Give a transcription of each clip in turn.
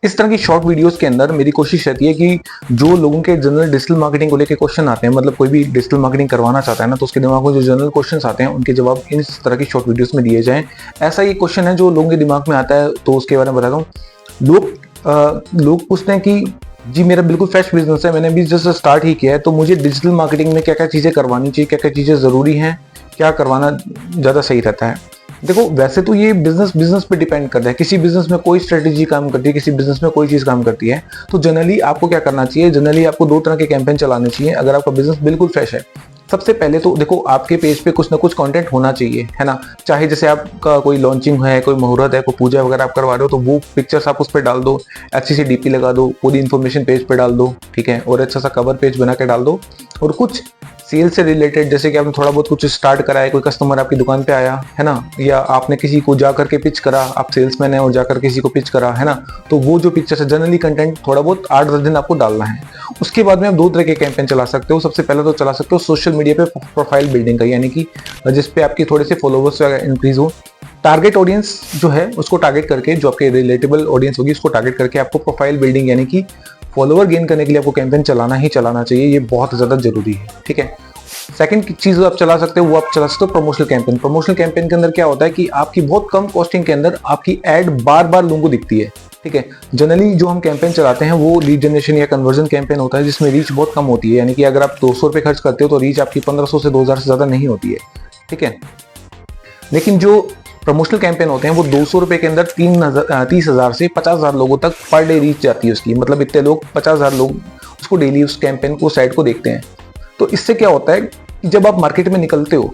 इस तरह की शॉर्ट वीडियोस के अंदर मेरी कोशिश रहती है कि जो लोगों के जनरल डिजिटल मार्केटिंग को लेकर क्वेश्चन आते हैं, मतलब कोई भी डिजिटल मार्केटिंग करवाना चाहता है ना, तो उसके दिमाग में जो जनरल क्वेश्चन आते हैं उनके जवाब इस तरह की शॉर्ट वीडियोस में दिए जाएं। ऐसा ये क्वेश्चन है जो लोगों के दिमाग में आता है, तो उसके बारे में बताता हूँ। लोग पूछते हैं कि जी मेरा बिल्कुल फ्रेश बिजनेस है, मैंने अभी जस्ट स्टार्ट ही किया है, तो मुझे डिजिटल मार्केटिंग में क्या क्या चीज़ें करवानी चाहिए, क्या क्या चीज़ें ज़रूरी हैं, क्या करवाना ज़्यादा सही रहता है। देखो वैसे तो ये बिजनेस पे डिपेंड करता है, किसी बिजनेस में कोई स्ट्रेटेजी काम करती है, किसी बिजनेस में कोई चीज़ काम करती है। तो जनरली आपको क्या करना चाहिए, जनरली आपको 2 तरह के कैंपेन चलाने चाहिए अगर आपका बिजनेस बिल्कुल फ्रेश है। सबसे पहले तो देखो आपके पेज पे कुछ ना कुछ कंटेंट होना चाहिए, है ना। चाहे जैसे आपका कोई लॉन्चिंग है, कोई मुहूर्त है, कोई पूजा वगैरह आप करवा रहे हो, तो वो पिक्चर्स आप उस पर डाल दो, अच्छी सी डीपी लगा दो, पूरी इन्फॉर्मेशन पेज पे डाल दो, ठीक है, और अच्छा सा कवर पेज बना के डाल दो। और कुछ सेल से रिलेटेड, जैसे कि आपने थोड़ा बहुत कुछ स्टार्ट करा है, कोई कस्टमर आपकी दुकान पे आया है ना, या आपने किसी को जा करके पिच करा, आप सेल्समैन है और जाकर किसी को पिच करा है ना, तो वो जो पिक्चर है जनरली कंटेंट थोड़ा बहुत 8-10 दिन आपको डालना है। उसके बाद में आप 2 तरह के कैंपेन चला सकते हो। सबसे पहले तो चला सकते हो सोशल मीडिया पे प्रोफाइल बिल्डिंग का, यानी कि जिसपे आपकी थोड़े से फॉलोवर्स इंक्रीज हो। टारगेट ऑडियंस जो है उसको टारगेट करके, जो आपके रिलेटेबल ऑडियंस होगी उसको टारगेट करके आपको प्रोफाइल बिल्डिंग यानी कि फॉलोवर गेन करने के लिए आपको कैंपेन चलाना ही चलाना चाहिए। ये बहुत ज्यादा जरूरी है, ठीक है। सेकंड चीज आप चला सकते हो, वो आप चला सकते हो प्रमोशनल कैंपेन। प्रमोशनल कैंपेन के अंदर क्या होता है कि आपकी बहुत कम कॉस्टिंग के अंदर आपकी एड बार बार लोगों को दिखती है, ठीक है। जनरली जो हम कैंपेन चलाते हैं वो लीड जनरेशन या कन्वर्जन कैंपेन होता है, जिसमें रीच बहुत कम होती है, यानी कि अगर आप 200 रुपए खर्च करते हो तो रीच आपकी 1500 से 2000 से ज्यादा नहीं होती है, ठीक है। लेकिन जो प्रमोशनल कैंपेन होते हैं वो 200 रुपए के अंदर 30,000 से 50,000 लोगों तक पर डे रीच जाती है उसकी, मतलब इतने लोग 50,000 लोग उसको डेली उस कैंपेन को साइट को देखते हैं। तो इससे क्या होता है कि जब आप मार्केट में निकलते हो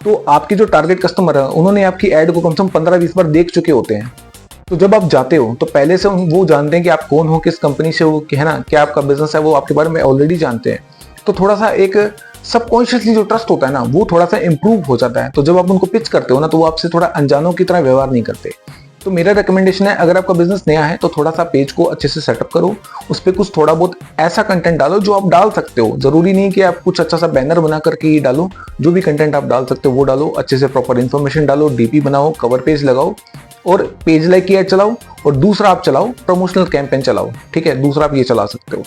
तो आपके जो टारगेट कस्टमर है उन्होंने आपकी एड को कम से कम 15-20 बार देख चुके होते हैं। तो जब आप जाते हो तो पहले से वो जानते हैं कि आप कौन हो, किस कंपनी से हो, है ना, क्या आपका बिजनेस है, वो आपके बारे में ऑलरेडी जानते हैं। तो थोड़ा सा एक सबकॉन्शियसली जो ट्रस्ट होता है ना वो थोड़ा सा इंप्रूव हो जाता है। तो जब आप उनको पिच करते हो ना तो वो आपसे थोड़ा अनजानों की तरह व्यवहार नहीं करते। तो मेरा रिकमेंडेशन है, अगर आपका बिजनेस नया है तो थोड़ा सा पेज को अच्छे से सेटअप करो, उस पर कुछ थोड़ा बहुत ऐसा कंटेंट डालो जो आप डाल सकते हो। जरूरी नहीं कि आप कुछ अच्छा सा बैनर बना करके ही डालो, जो भी कंटेंट आप डाल सकते हो वो डालो, अच्छे से प्रॉपर इन्फॉर्मेशन डालो, डीपी बनाओ, कवर पेज लगाओ और पेज लाइक की एड चलाओ। और दूसरा आप चलाओ प्रमोशनल कैंपेन चलाओ, ठीक है, दूसरा आप ये चला सकते हो।